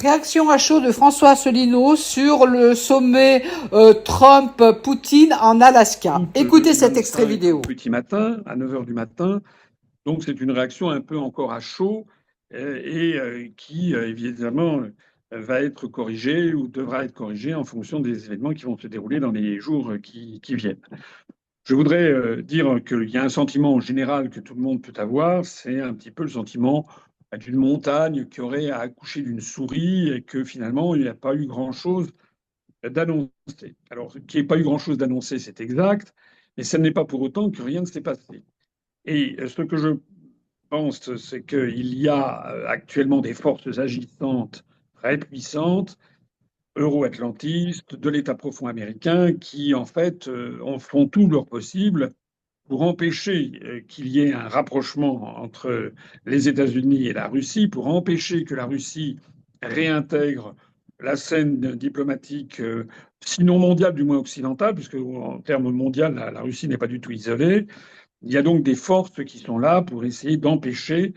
Réaction à chaud de François Asselineau sur le sommet Trump-Poutine en Alaska. Doute Écoutez depuis cet extrait matin et tout vidéo. petit matin, à 9 heures du matin. Donc c'est une réaction un peu encore à chaud qui, évidemment, va être corrigée ou devra être corrigée en fonction des événements qui vont se dérouler dans les jours qui viennent. Je voudrais dire qu'il y a un sentiment général que tout le monde peut avoir, c'est un petit peu le sentiment d'une montagne qui aurait accouché d'une souris et que finalement il n'y a pas eu grand-chose d'annoncé. Alors, qu'il n'y ait pas eu grand-chose d'annoncé, c'est exact, mais ce n'est pas pour autant que rien ne s'est passé. Et ce que je pense, c'est qu'il y a actuellement des forces agissantes très puissantes, euro-atlantistes, de l'État profond américain, qui en fait en font tout leur possible pour empêcher qu'il y ait un rapprochement entre les États-Unis et la Russie, pour empêcher que la Russie réintègre la scène diplomatique, sinon mondiale, du moins occidentale, puisque en termes mondiaux, la Russie n'est pas du tout isolée. Il y a donc des forces qui sont là pour essayer d'empêcher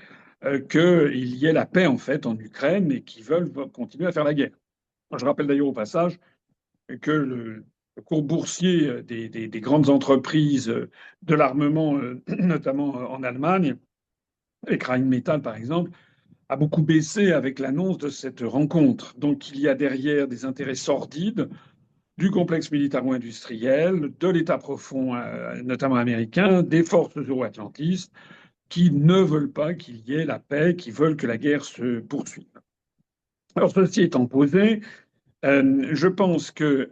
qu'il y ait la paix en fait en Ukraine et qui veulent continuer à faire la guerre. Je rappelle d'ailleurs au passage que le cours boursier des grandes entreprises de l'armement, notamment en Allemagne, et Rheinmetall par exemple, a beaucoup baissé avec l'annonce de cette rencontre. Donc il y a derrière des intérêts sordides du complexe militaro-industriel, de l'État profond, notamment américain, des forces euro-atlantistes, qui ne veulent pas qu'il y ait la paix, qui veulent que la guerre se poursuive. Alors ceci étant posé, je pense que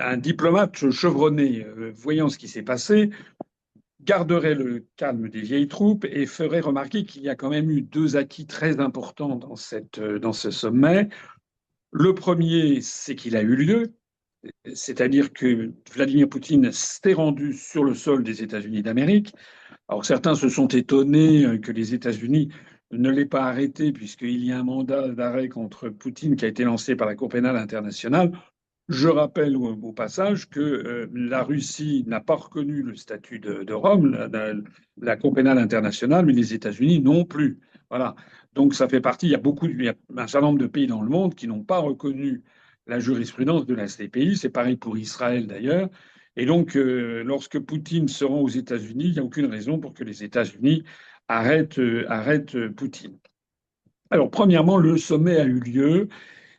un diplomate chevronné, voyant ce qui s'est passé, garderait le calme des vieilles troupes et ferait remarquer qu'il y a quand même eu deux acquis très importants dans ce sommet. Le premier, c'est qu'il a eu lieu, c'est-à-dire que Vladimir Poutine s'est rendu sur le sol des États-Unis d'Amérique. Alors certains se sont étonnés que les États-Unis ne l'aient pas arrêté, puisqu'il y a un mandat d'arrêt contre Poutine qui a été lancé par la Cour pénale internationale. Je rappelle au passage que la Russie n'a pas reconnu le statut de Rome, la Cour pénale internationale, mais les États-Unis non plus. Voilà. Donc ça fait partie. Il y a un certain nombre de pays dans le monde qui n'ont pas reconnu la jurisprudence de la CPI. C'est pareil pour Israël d'ailleurs. Et donc, lorsque Poutine se rend aux États-Unis, il n'y a aucune raison pour que les États-Unis arrêtent Poutine. Alors, premièrement, le sommet a eu lieu.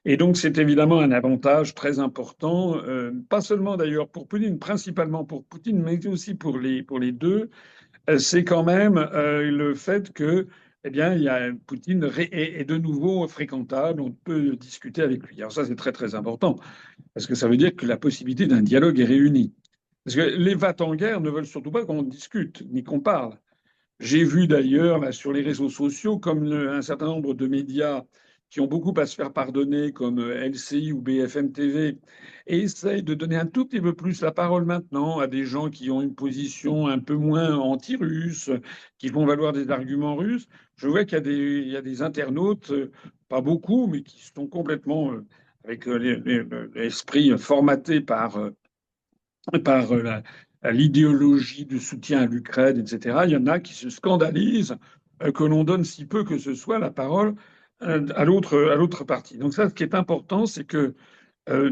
Et donc, c'est évidemment un avantage très important, pas seulement d'ailleurs pour Poutine, principalement pour Poutine, mais aussi pour les deux. C'est quand même le fait que, eh bien, il y a Poutine est de nouveau fréquentable, on peut discuter avec lui. Alors ça, c'est très très important, parce que ça veut dire que la possibilité d'un dialogue est réunie. Parce que les va-t-en-guerre ne veulent surtout pas qu'on discute, ni qu'on parle. J'ai vu d'ailleurs là, sur les réseaux sociaux, comme un certain nombre de médias qui ont beaucoup à se faire pardonner, comme LCI ou BFM TV, et essayent de donner un tout petit peu plus la parole maintenant à des gens qui ont une position un peu moins anti-russe, qui font valoir des arguments russes. Je vois il y a des internautes, pas beaucoup, mais qui sont complètement avec l'esprit formaté par l'idéologie de soutien à l'Ukraine, etc. Il y en a qui se scandalisent que l'on donne si peu que ce soit la parole à l'autre partie. Donc ça, ce qui est important, c'est que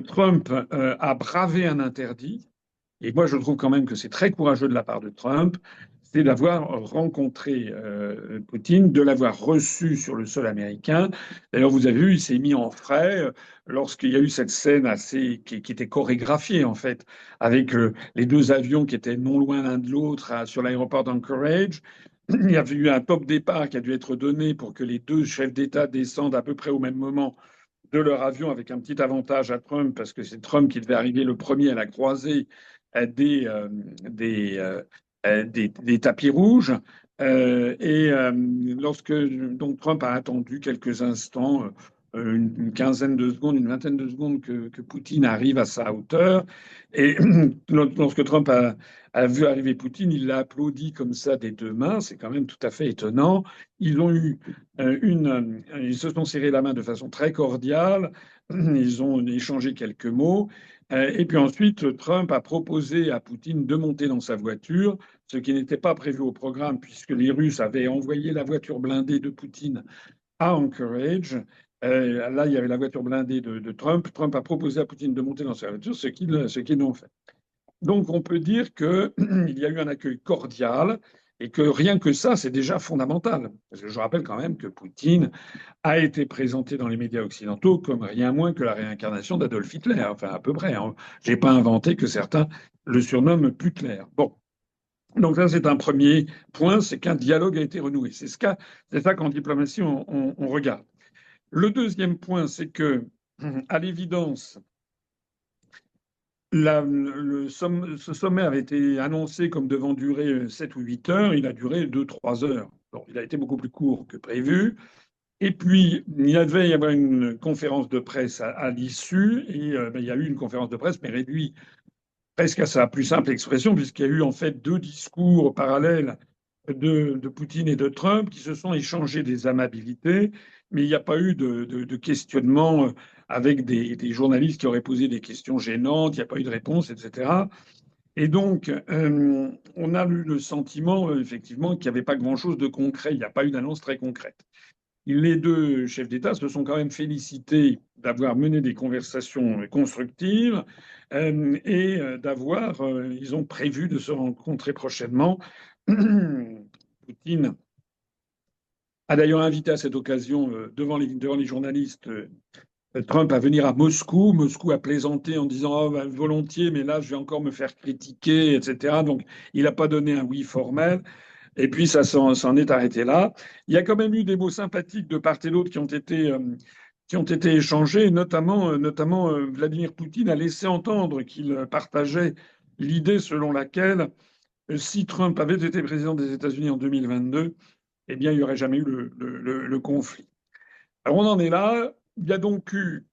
Trump a bravé un interdit. Et moi, je trouve quand même que c'est très courageux de la part de Trump, c'est d'avoir rencontré Poutine, de l'avoir reçu sur le sol américain. D'ailleurs, vous avez vu, il s'est mis en frais lorsqu'il y a eu cette scène qui était chorégraphiée, en fait, avec les deux avions qui étaient non loin l'un de l'autre sur l'aéroport d'Anchorage. Il y avait eu un top départ qui a dû être donné pour que les deux chefs d'État descendent à peu près au même moment de leur avion, avec un petit avantage à Trump, parce que c'est Trump qui devait arriver le premier à la croisée des, des, des tapis rouges. Lorsque donc Trump a attendu quelques instants, une quinzaine de secondes, une vingtaine de secondes que Poutine arrive à sa hauteur, et lorsque Trump a vu arriver Poutine, il l'a applaudi comme ça des deux mains. C'est quand même tout à fait étonnant. Ils ont eu ils se sont serrés la main de façon très cordiale. Ils ont échangé quelques mots. Et puis ensuite, Trump a proposé à Poutine de monter dans sa voiture, ce qui n'était pas prévu au programme, puisque les Russes avaient envoyé la voiture blindée de Poutine à Anchorage. Là, il y avait la voiture blindée de Trump. Trump a proposé à Poutine de monter dans sa voiture, ce qu'ils ont fait. Donc, on peut dire qu'il y a eu un accueil cordial et que rien que ça, c'est déjà fondamental. Parce que je rappelle quand même que Poutine a été présenté dans les médias occidentaux comme rien moins que la réincarnation d'Adolf Hitler, enfin à peu près. Hein. J'ai pas inventé que certains le surnomment Putler. Bon, donc ça c'est un premier point, c'est qu'un dialogue a été renoué. C'est ça qu'en diplomatie on regarde. Le deuxième point, c'est que à l'évidence, ce sommet avait été annoncé comme devant durer 7 ou 8 heures. Il a duré 2, 3 heures. Bon, il a été beaucoup plus court que prévu. Et puis, il devait y avoir une conférence de presse à l'issue, et ben, il y a eu une conférence de presse, mais réduite presque à sa plus simple expression, puisqu'il y a eu en fait deux discours parallèles de Poutine et de Trump qui se sont échangés des amabilités, mais il n'y a pas eu de questionnement avec des journalistes qui auraient posé des questions gênantes, il n'y a pas eu de réponse, etc. Et donc, on a eu le sentiment, effectivement, qu'il n'y avait pas grand-chose de concret, il n'y a pas eu d'annonce très concrète. Les deux chefs d'État se sont quand même félicités d'avoir mené des conversations constructives et ils ont prévu de se rencontrer prochainement. Poutine a d'ailleurs invité à cette occasion, devant les journalistes, Trump à venir à Moscou. Moscou a plaisanté en disant oh, ben, volontiers, mais là, je vais encore me faire critiquer, etc. Donc, il n'a pas donné un oui formel. Et puis, ça s'en est arrêté là. Il y a quand même eu des mots sympathiques de part et d'autre qui ont été échangés, notamment Vladimir Poutine a laissé entendre qu'il partageait l'idée selon laquelle si Trump avait été président des États-Unis en 2022, eh bien, il n'y aurait jamais eu le conflit. Alors, on en est là. Il y a donc eu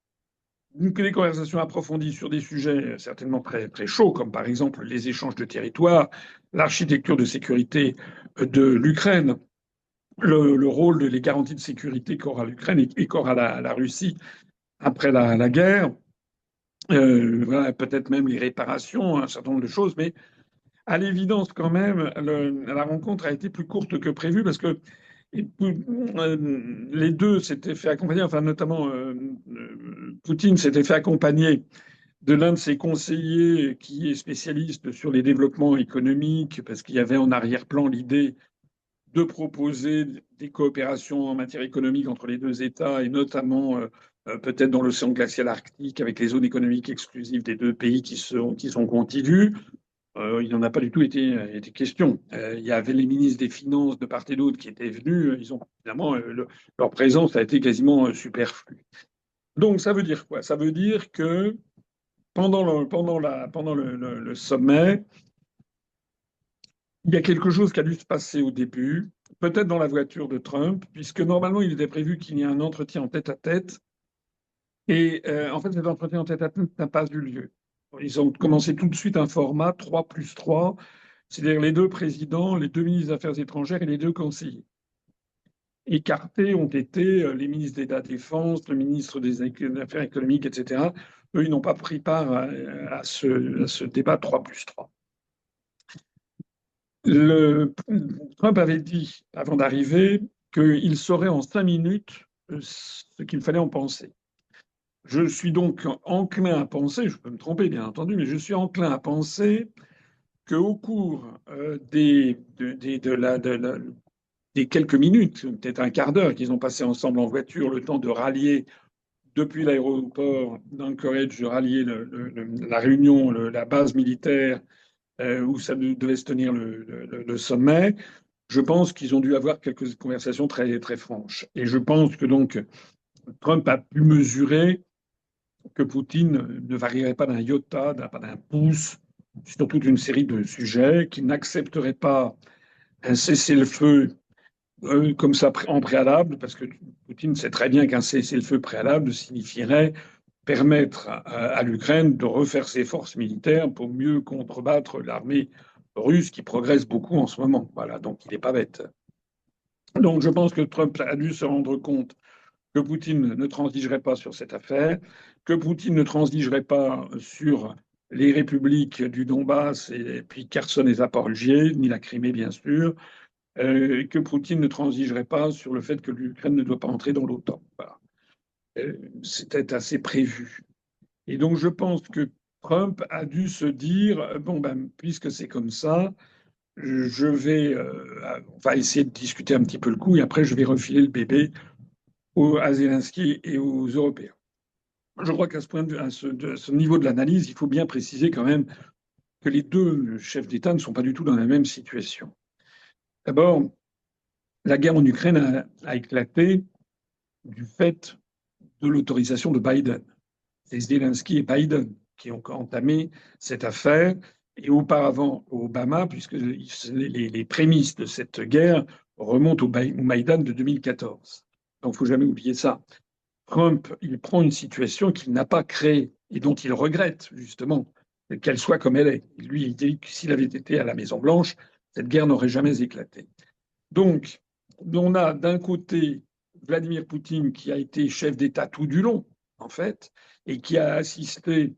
des conversations approfondies sur des sujets certainement très, très chauds, comme par exemple les échanges de territoires, l'architecture de sécurité de l'Ukraine, le rôle des garanties de sécurité qu'aura l'Ukraine et qu'aura la Russie après la guerre, voilà, peut-être même les réparations, un certain nombre de choses, mais à l'évidence quand même, la rencontre a été plus courte que prévu parce que les deux s'étaient fait accompagner, enfin notamment Poutine s'était fait accompagner de l'un de ses conseillers qui est spécialiste sur les développements économiques, parce qu'il y avait en arrière-plan l'idée de proposer des coopérations en matière économique entre les deux États, et notamment peut-être dans l'océan glacial arctique, avec les zones économiques exclusives des deux pays qui sont contigus. Il n'en a pas du tout été question. Il y avait les ministres des Finances de part et d'autre qui étaient venus. Ils ont évidemment leur présence a été quasiment superflue. Donc ça veut dire quoi? Ça veut dire que pendant le sommet, il y a quelque chose qui a dû se passer au début, peut-être dans la voiture de Trump, puisque normalement il était prévu qu'il y ait un entretien en tête-à-tête. Et en fait, cet entretien en tête-à-tête n'a pas eu lieu. Ils ont commencé tout de suite un format 3 plus 3, c'est-à-dire les deux présidents, les deux ministres des Affaires étrangères et les deux conseillers. Écartés ont été les ministres de la Défense, le ministre des Affaires économiques, etc. Eux, ils n'ont pas pris part à ce débat 3 plus 3. Trump avait dit, avant d'arriver, qu'il saurait en 5 minutes ce qu'il fallait en penser. Je suis donc enclin à penser, je peux me tromper bien entendu, mais je suis enclin à penser qu'au cours des quelques minutes, peut-être un quart d'heure qu'ils ont passé ensemble en voiture, le temps de rallier depuis l'aéroport d'Anchorage, de rallier la réunion, la base militaire où ça devait se tenir le sommet, je pense qu'ils ont dû avoir quelques conversations très, très franches. Et je pense que donc Trump a pu mesurer que Poutine ne varierait pas d'un iota, pas d'un pouce, sur toute une série de sujets, qu'il n'accepterait pas un cessez-le-feu comme ça en préalable, parce que Poutine sait très bien qu'un cessez-le-feu préalable signifierait permettre à l'Ukraine de refaire ses forces militaires pour mieux contrebattre l'armée russe qui progresse beaucoup en ce moment. Voilà, donc il n'est pas bête. Donc je pense que Trump a dû se rendre compte que Poutine ne transigerait pas sur cette affaire, que Poutine ne transigerait pas sur les républiques du Donbass et puis Kherson et Zaporijie, ni la Crimée bien sûr, que Poutine ne transigerait pas sur le fait que l'Ukraine ne doit pas entrer dans l'OTAN. Voilà. C'était assez prévu. Et donc, je pense que Trump a dû se dire, bon, ben, puisque c'est comme ça, je vais, on va essayer de discuter un petit peu le coup et après, je vais refiler le bébé à Zelensky et aux Européens. Je crois qu'à ce point de ce niveau de l'analyse, il faut bien préciser quand même que les deux chefs d'État ne sont pas du tout dans la même situation. D'abord, la guerre en Ukraine a éclaté du fait de l'autorisation de Biden. C'est Zelensky et Biden qui ont entamé cette affaire. Et auparavant, Obama, puisque les prémices de cette guerre remontent au Maïdan de 2014. Donc, il ne faut jamais oublier ça. Trump, il prend une situation qu'il n'a pas créée et dont il regrette, justement, qu'elle soit comme elle est. Lui, il dit que s'il avait été à la Maison-Blanche, cette guerre n'aurait jamais éclaté. Donc, on a d'un côté Vladimir Poutine qui a été chef d'État tout du long, en fait, et qui a assisté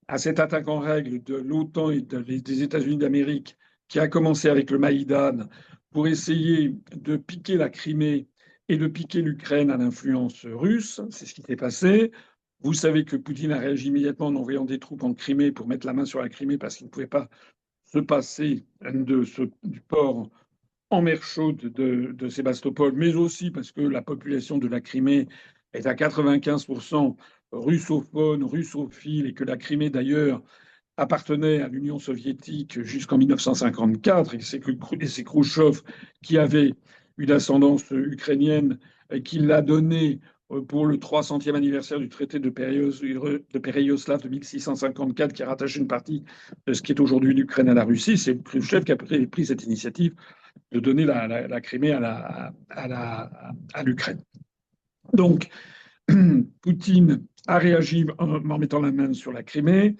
à cette attaque en règle de l'OTAN et des États-Unis d'Amérique, qui a commencé avec le Maïdan pour essayer de piquer la Crimée et de piquer l'Ukraine à l'influence russe. C'est ce qui s'est passé. Vous savez que Poutine a réagi immédiatement en envoyant des troupes en Crimée pour mettre la main sur la Crimée parce qu'il ne pouvait pas se passer du port en mer chaude de Sébastopol, mais aussi parce que la population de la Crimée est à 95% russophone, russophile, et que la Crimée d'ailleurs appartenait à l'Union soviétique jusqu'en 1954, et c'est Khrouchtchev qui avait une ascendance ukrainienne et qui l'a donné pour le 300e anniversaire du traité de Péréoslav de 1654, qui a rattaché une partie de ce qui est aujourd'hui l'Ukraine à la Russie. C'est Khrouchtchev qui a pris cette initiative de donner la Crimée à l'Ukraine. Donc, Poutine a réagi en mettant la main sur la Crimée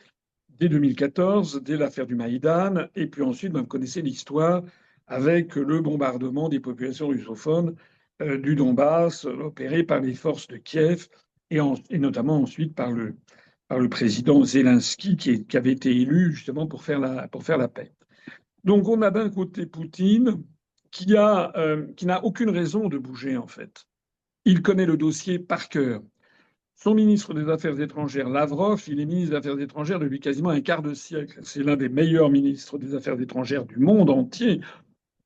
dès 2014, dès l'affaire du Maïdan, et puis ensuite, vous connaissez l'histoire avec le bombardement des populations russophones du Donbass, opéré par les forces de Kiev, et notamment ensuite par le président Zelensky, qui avait été élu justement pour faire la paix. Donc on a d'un côté Poutine qui n'a aucune raison de bouger en fait. Il connaît le dossier par cœur. Son ministre des Affaires étrangères, Lavrov, il est ministre des Affaires étrangères depuis quasiment un quart de siècle. C'est l'un des meilleurs ministres des Affaires étrangères du monde entier.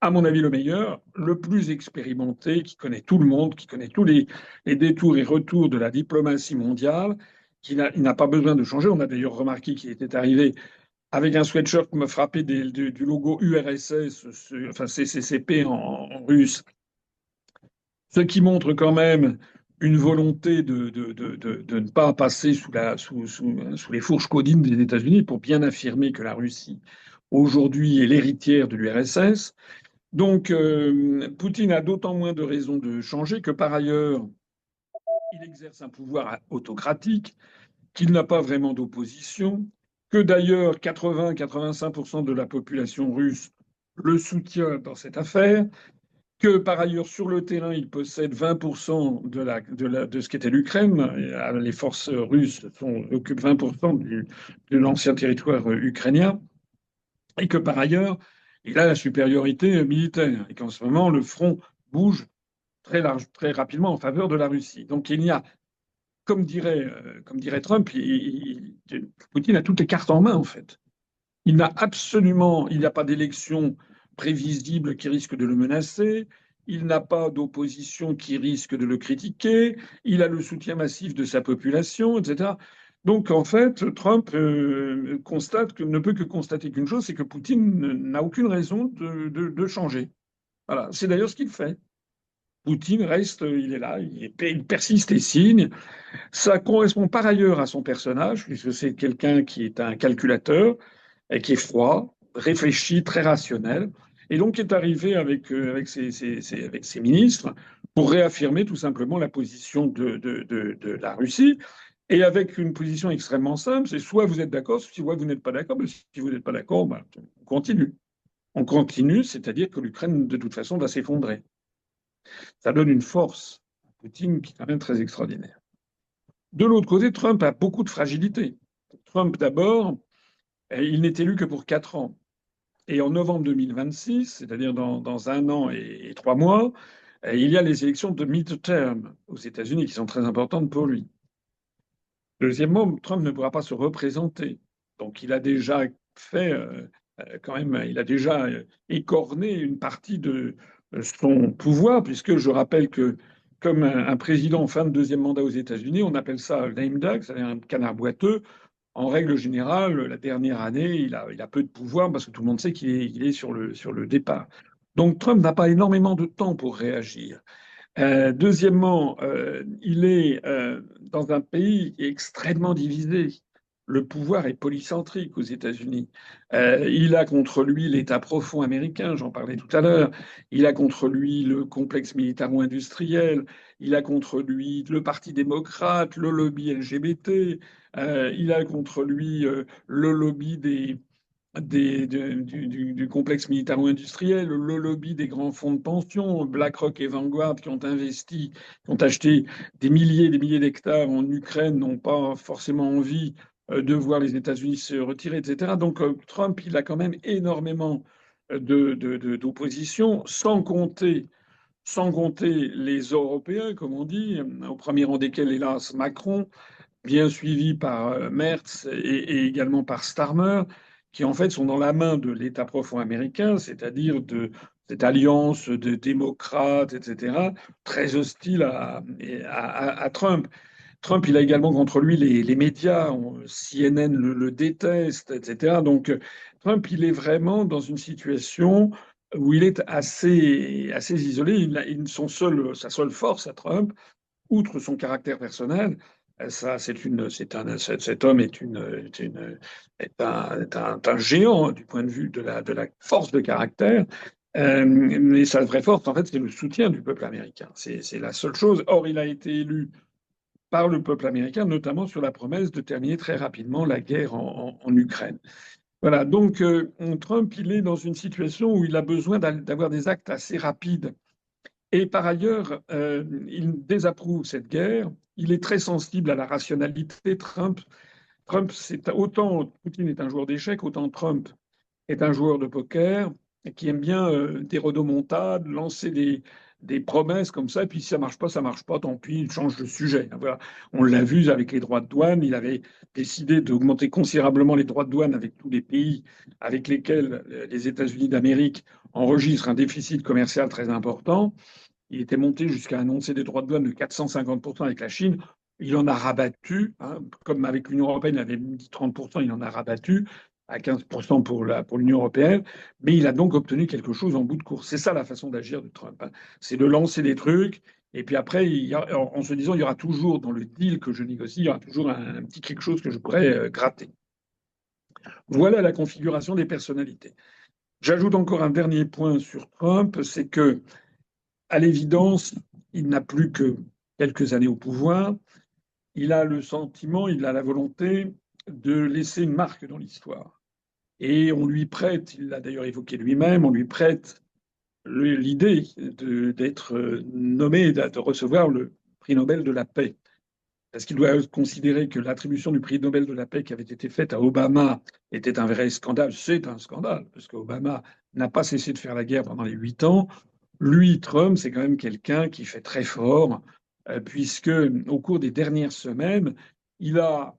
À mon avis, le meilleur, le plus expérimenté, qui connaît tout le monde, qui connaît tous les détours et retours de la diplomatie mondiale, il n'a pas besoin de changer. On a d'ailleurs remarqué qu'il était arrivé avec un sweatshirt frappé du logo URSS, enfin CCCP en russe, ce qui montre quand même une volonté de ne pas passer sous les fourches caudines des États-Unis pour bien affirmer que la Russie, aujourd'hui, est l'héritière de l'URSS. Donc, Poutine a d'autant moins de raisons de changer que, par ailleurs, il exerce un pouvoir autocratique, qu'il n'a pas vraiment d'opposition, que d'ailleurs 80-85% de la population russe le soutient dans cette affaire, que par ailleurs sur le terrain il possède 20% de ce qu'était l'Ukraine, les forces russes occupent 20% de l'ancien territoire ukrainien, et que par ailleurs il a la supériorité militaire, et qu'en ce moment le front bouge très rapidement en faveur de la Russie. Donc il y a comme dirait Trump, Poutine a toutes les cartes en main, en fait. Il n'y a pas d'élection prévisible qui risque de le menacer. Il n'a pas d'opposition qui risque de le critiquer. Il a le soutien massif de sa population, etc. Donc, en fait, Trump ne peut que constater qu'une chose, c'est que Poutine n'a aucune raison de changer. Voilà. C'est d'ailleurs ce qu'il fait. Poutine reste, il est là, il persiste et signe. Ça correspond par ailleurs à son personnage, puisque c'est quelqu'un qui est un calculateur, et qui est froid, réfléchi, très rationnel, et donc est arrivé avec ses ministres pour réaffirmer tout simplement la position de la Russie, et avec une position extrêmement simple, c'est soit vous êtes d'accord, soit vous n'êtes pas d'accord, mais si vous n'êtes pas d'accord, ben, on continue. On continue, c'est-à-dire que l'Ukraine, de toute façon, va s'effondrer. Ça donne une force à Poutine qui est quand même très extraordinaire. De l'autre côté, Trump a beaucoup de fragilité. Trump, d'abord, il n'est élu que pour 4 ans. Et en novembre 2026, c'est-à-dire dans 1 an et 3 mois, il y a les élections de midterm aux États-Unis qui sont très importantes pour lui. Deuxièmement, Trump ne pourra pas se représenter. Donc, il a déjà fait, quand même, il a déjà écorné une partie de son pouvoir, puisque je rappelle que, comme un président en fin de deuxième mandat aux États-Unis, on appelle ça lame duck, c'est-à-dire un canard boiteux. En règle générale, la dernière année, il a peu de pouvoir parce que tout le monde sait qu'il est sur le départ. Donc, Trump n'a pas énormément de temps pour réagir. Deuxièmement, il est dans un pays extrêmement divisé. Le pouvoir est polycentrique aux États-Unis. Il a contre lui l'État profond américain, j'en parlais tout à l'heure. Il a contre lui le complexe militaro-industriel. Il a contre lui le Parti démocrate, le lobby LGBT. Il a contre lui le lobby du complexe militaro-industriel, le lobby des grands fonds de pension, BlackRock et Vanguard qui ont investi, qui ont acheté des milliers d'hectares en Ukraine, n'ont pas forcément envie de voir les États-Unis se retirer, etc. Donc Trump, il a quand même énormément d'opposition, sans compter les Européens, comme on dit, au premier rang desquels, hélas, Macron, bien suivi par Merz et également par Starmer, qui en fait sont dans la main de l'État profond américain, c'est-à-dire de cette alliance de démocrates, etc., très hostile à Trump. Trump, il a également contre lui les médias, CNN le déteste, etc. Donc Trump, il est vraiment dans une situation où il est assez isolé. Sa seule force à Trump, outre son caractère personnel, ça, cet homme est un géant du point de vue de la force de caractère. Mais sa vraie force, en fait, c'est le soutien du peuple américain. C'est la seule chose. Or, il a été élu par le peuple américain, notamment sur la promesse de terminer très rapidement la guerre en Ukraine. Voilà. Donc, Trump, il est dans une situation où il a besoin d'avoir des actes assez rapides et par ailleurs, il désapprouve cette guerre. Il est très sensible à la rationalité. Trump, c'est autant Poutine est un joueur d'échecs, autant Trump est un joueur de poker qui aime bien des rodomontades, lancer des promesses comme ça, et puis si ça marche pas, tant pis, il change de sujet. Voilà. On l'a vu avec les droits de douane, il avait décidé d'augmenter considérablement les droits de douane avec tous les pays avec lesquels les États-Unis d'Amérique enregistrent un déficit commercial très important. Il était monté jusqu'à annoncer des droits de douane de 450% avec la Chine. Il en a rabattu, hein, comme avec l'Union européenne, il avait dit 30%, il en a rabattu à 15% pour l'Union européenne. Mais il a donc obtenu quelque chose en bout de course. C'est ça la façon d'agir de Trump, hein. C'est de lancer des trucs. Et puis après, en se disant, il y aura toujours, dans le deal que je négocie, il y aura toujours un petit quelque chose que je pourrais gratter. Voilà la configuration des personnalités. J'ajoute encore un dernier point sur Trump, c'est que à l'évidence, il n'a plus que quelques années au pouvoir. Il a le sentiment, il a la volonté de laisser une marque dans l'histoire. Et on lui prête, il l'a d'ailleurs évoqué lui-même, on lui prête l'idée d'être nommé, de recevoir le prix Nobel de la paix. Parce qu'il doit considérer que l'attribution du prix Nobel de la paix qui avait été faite à Obama était un vrai scandale. C'est un scandale, parce qu'Obama n'a pas cessé de faire la guerre pendant les 8 ans. Lui, Trump, c'est quand même quelqu'un qui fait très fort, puisque au cours des dernières semaines, il a,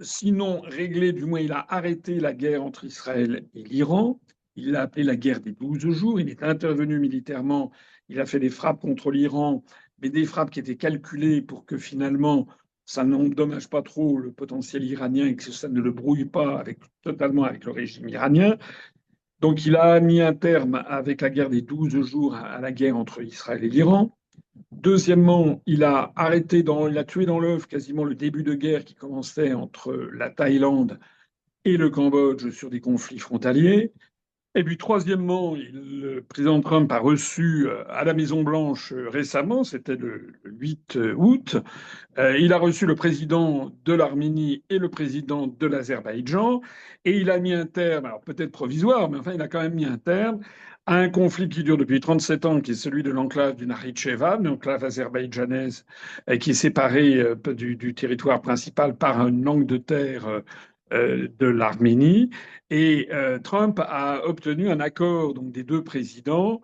sinon réglé, du moins il a arrêté la guerre entre Israël et l'Iran. Il l'a appelé la guerre des 12 jours. Il est intervenu militairement. Il a fait des frappes contre l'Iran, mais des frappes qui étaient calculées pour que finalement ça n'endommage pas trop le potentiel iranien et que ça ne le brouille pas totalement avec le régime iranien. Donc il a mis un terme avec la guerre des 12 jours à la guerre entre Israël et l'Iran. Deuxièmement, il a tué dans l'œuf quasiment le début de guerre qui commençait entre la Thaïlande et le Cambodge sur des conflits frontaliers. Et puis troisièmement, le président Trump a reçu à la Maison-Blanche récemment, c'était le 8 août, il a reçu le président de l'Arménie et le président de l'Azerbaïdjan, et il a mis un terme, alors peut-être provisoire, mais enfin il a quand même mis un terme à un conflit qui dure depuis 37 ans, qui est celui de l'enclave du Nakhichevan, l'enclave azerbaïdjanaise, qui est séparée du territoire principal par une langue de terre de l'Arménie. Et Trump a obtenu un accord donc, des deux présidents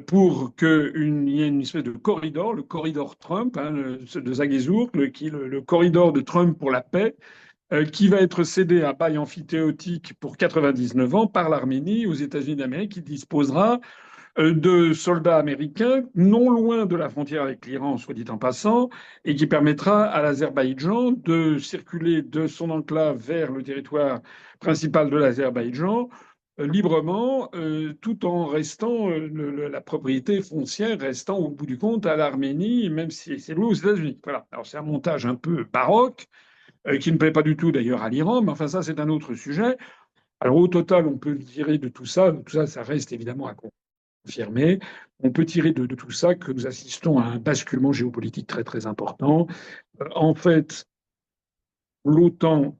pour qu'il y ait une espèce de corridor, le corridor Trump, hein, de Zagezur, le corridor de Trump pour la paix, qui va être cédé à bail amphithéotique pour 99 ans par l'Arménie aux États-Unis d'Amérique, qui disposera de soldats américains non loin de la frontière avec l'Iran, soit dit en passant, et qui permettra à l'Azerbaïdjan de circuler de son enclave vers le territoire principal de l'Azerbaïdjan librement, tout en restant la propriété foncière restant au bout du compte à l'Arménie, même si c'est loué aux États-Unis. Voilà. Alors c'est un montage un peu baroque, qui ne plaît pas du tout d'ailleurs à l'Iran, mais enfin ça c'est un autre sujet. Alors au total, on peut tirer de tout ça, ça reste évidemment à confirmer. On peut tirer de tout ça que nous assistons à un basculement géopolitique très très important. En fait, l'OTAN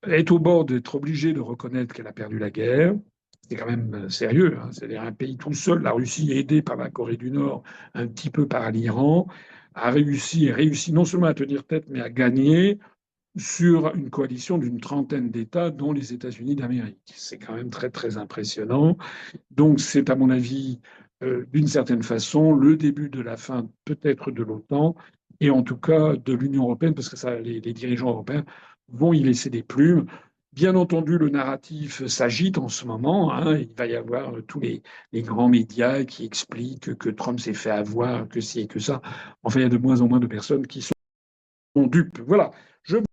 est au bord d'être obligée de reconnaître qu'elle a perdu la guerre. C'est quand même sérieux, hein. C'est-à-dire un pays tout seul, la Russie aidée par la Corée du Nord, un petit peu par l'Iran, a réussi non seulement à tenir tête, mais à gagner sur une coalition d'une trentaine d'États, dont les États-Unis d'Amérique. C'est quand même très très impressionnant. Donc c'est à mon avis, d'une certaine façon, le début de la fin peut-être de l'OTAN et en tout cas de l'Union européenne, parce que ça, les dirigeants européens vont y laisser des plumes. Bien entendu, le narratif s'agite en ce moment, hein. Il va y avoir tous les grands médias qui expliquent que Trump s'est fait avoir, que ci et que ça. Enfin, il y a de moins en moins de personnes qui sont dupes. Voilà. Je